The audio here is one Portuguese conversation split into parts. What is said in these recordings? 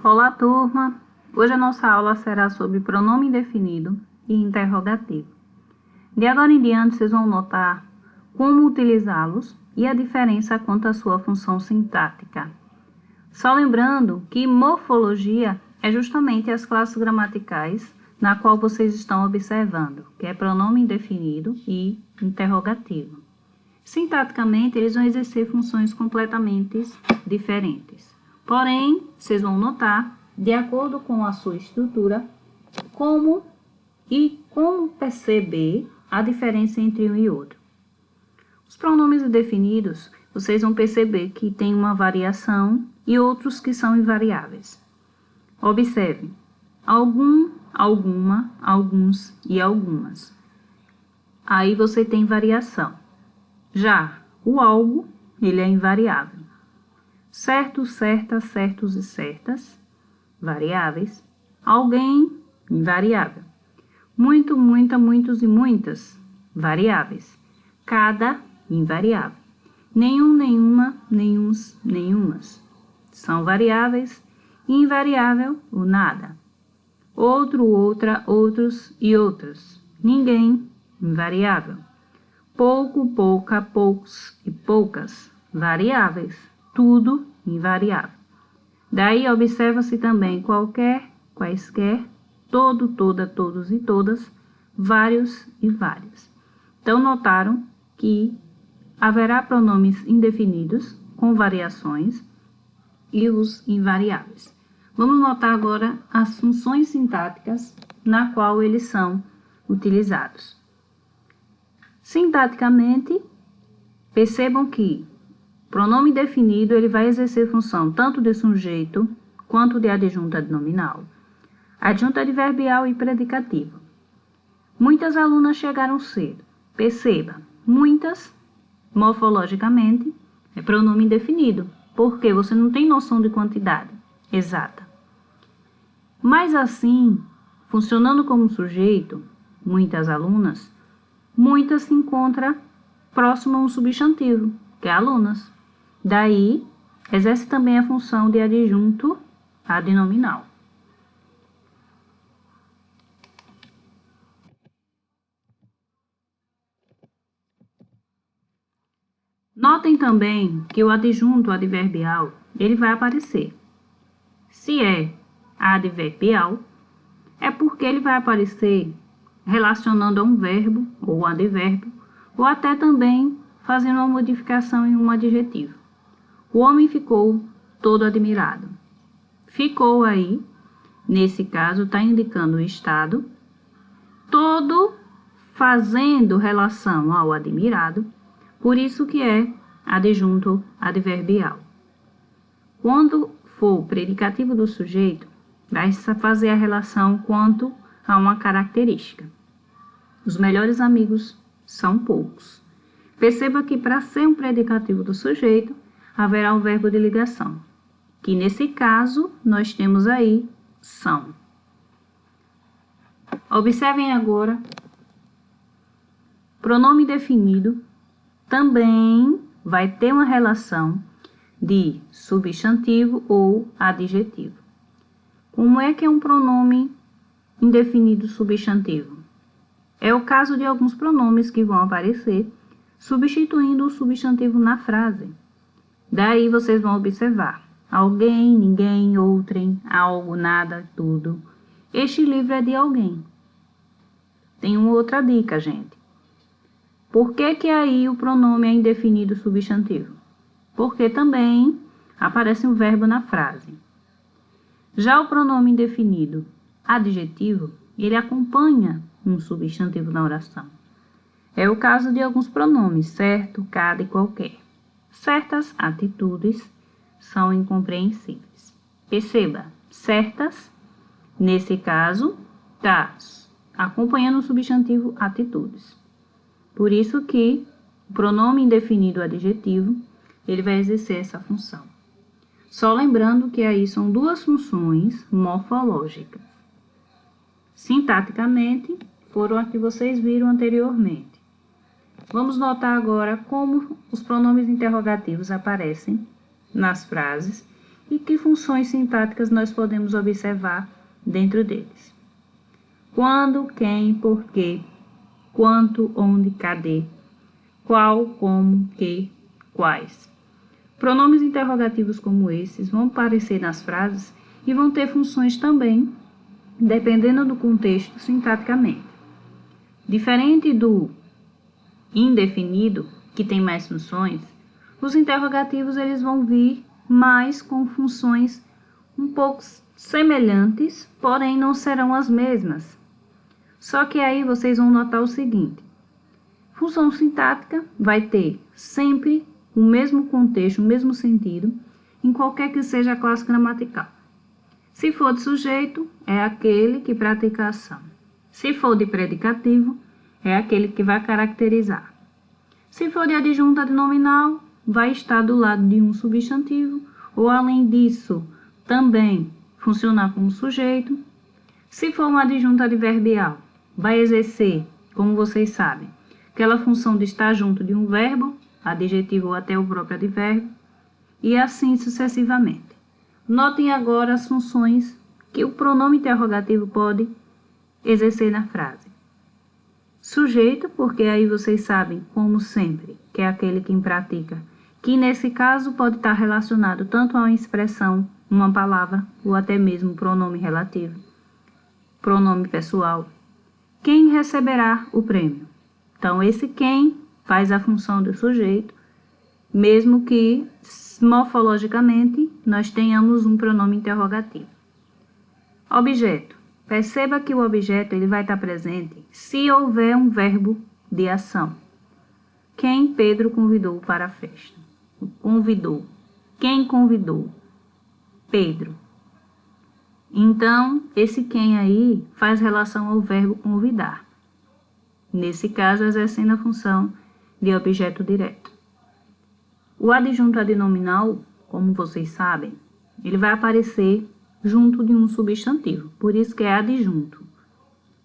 Olá, turma! Hoje a nossa aula será sobre pronome indefinido e interrogativo. De agora em diante, vocês vão notar como utilizá-los e a diferença quanto à sua função sintática. Só lembrando que morfologia é justamente as classes gramaticais na qual vocês estão observando, que é pronome indefinido e interrogativo. Sintaticamente, eles vão exercer funções completamente diferentes. Porém, vocês vão notar, de acordo com a sua estrutura, como perceber a diferença entre um e outro. Os pronomes indefinidos, vocês vão perceber que tem uma variação e outros que são invariáveis. Observe, algum, alguma, alguns e algumas. Aí você tem variação. Já o algo, ele é invariável. Certo, certa, certos e certas, variáveis. Alguém, invariável. Muito, muita, muitos e muitas, variáveis. Cada, invariável. Nenhum, nenhuma, nenhuns, nenhumas. São variáveis. Invariável, o nada. Outro, outra, outros e outras. Ninguém, invariável. Pouco, pouca, poucos e poucas, variáveis. Tudo, invariável. Daí, observa-se também qualquer, quaisquer, todo, toda, todos e todas, vários e várias. Então, notaram que haverá pronomes indefinidos com variações e os invariáveis. Vamos notar agora as funções sintáticas na qual eles são utilizados. Sintaticamente, percebam que o pronome indefinido ele vai exercer função tanto de sujeito quanto de adjunto adnominal, adjunto adverbial e predicativo. Muitas alunas chegaram cedo. Perceba, muitas, morfologicamente, é pronome indefinido, porque você não tem noção de quantidade exata. Mas assim, funcionando como sujeito, muitas alunas, muitas se encontram próximo a um substantivo, que é alunas. Daí, exerce também a função de adjunto adnominal. Notem também que o adjunto adverbial, ele vai aparecer. Se é adverbial, é porque ele vai aparecer relacionando a um verbo ou advérbio, ou até também fazendo uma modificação em um adjetivo. O homem ficou todo admirado. Ficou aí, nesse caso, está indicando o estado, todo fazendo relação ao admirado, por isso que é adjunto adverbial. Quando for o predicativo do sujeito, vai fazer a relação quanto a uma característica. Os melhores amigos são poucos. Perceba que para ser um predicativo do sujeito, haverá um verbo de ligação, que nesse caso nós temos aí são. Observem agora, pronome definido também vai ter uma relação de substantivo ou adjetivo. Como é que é um pronome indefinido substantivo? É o caso de alguns pronomes que vão aparecer substituindo o substantivo na frase. Daí vocês vão observar alguém, ninguém, outrem, algo, nada, tudo. Este livro é de alguém. Tem uma outra dica, gente. Por que aí o pronome é indefinido substantivo? Porque também aparece um verbo na frase. Já o pronome indefinido adjetivo, ele acompanha um substantivo na oração. É o caso de alguns pronomes, certo, cada e qualquer. Certas atitudes são incompreensíveis. Perceba, certas, nesse caso, está acompanhando o substantivo atitudes. Por isso que o pronome indefinido adjetivo, ele vai exercer essa função. Só lembrando que aí são duas funções morfológicas. Sintaticamente, foram as que vocês viram anteriormente. Vamos notar agora como os pronomes interrogativos aparecem nas frases e que funções sintáticas nós podemos observar dentro deles. Quando, quem, porquê, quanto, onde, cadê, qual, como, que, quais. Pronomes interrogativos como esses vão aparecer nas frases e vão ter funções também, dependendo do contexto, sintaticamente. Diferente do indefinido, que tem mais funções, os interrogativos eles vão vir mais com funções um pouco semelhantes, porém não serão as mesmas. Só que aí vocês vão notar o seguinte: função sintática vai ter sempre o mesmo contexto, o mesmo sentido, em qualquer que seja a classe gramatical. Se for de sujeito, é aquele que pratica a ação. Se for de predicativo, é aquele que vai caracterizar. Se for de adjunto adnominal, vai estar do lado de um substantivo, ou além disso, também funcionar como sujeito. Se for um adjunto adverbial, vai exercer, como vocês sabem, aquela função de estar junto de um verbo, adjetivo ou até o próprio advérbio, e assim sucessivamente. Notem agora as funções que o pronome interrogativo pode exercer na frase. Sujeito, porque aí vocês sabem, como sempre, que é aquele quem pratica, que nesse caso pode estar relacionado tanto a uma expressão, uma palavra, ou até mesmo pronome relativo, pronome pessoal. Quem receberá o prêmio? Então, esse quem faz a função do sujeito, mesmo que morfologicamente nós tenhamos um pronome interrogativo. Objeto. Perceba que o objeto ele vai estar presente se houver um verbo de ação. Quem Pedro convidou para a festa? Convidou. Quem convidou? Pedro. Então, esse quem aí faz relação ao verbo convidar. Nesse caso, exercendo a função de objeto direto. O adjunto adnominal, como vocês sabem, ele vai aparecer junto de um substantivo, por isso que é adjunto.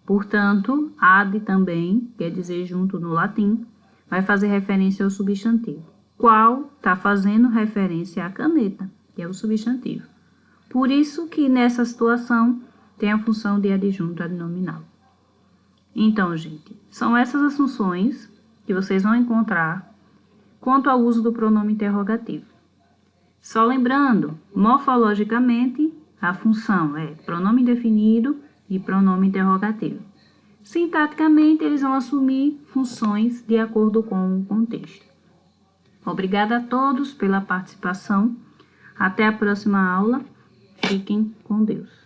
Portanto, ad também, quer dizer junto no latim, vai fazer referência ao substantivo. Qual está fazendo referência à caneta, que é o substantivo. Por isso que nessa situação tem a função de adjunto adnominal. Então, gente, são essas as funções que vocês vão encontrar quanto ao uso do pronome interrogativo. Só lembrando, morfologicamente, a função é pronome indefinido e pronome interrogativo. Sintaticamente, eles vão assumir funções de acordo com o contexto. Obrigada a todos pela participação. Até a próxima aula. Fiquem com Deus.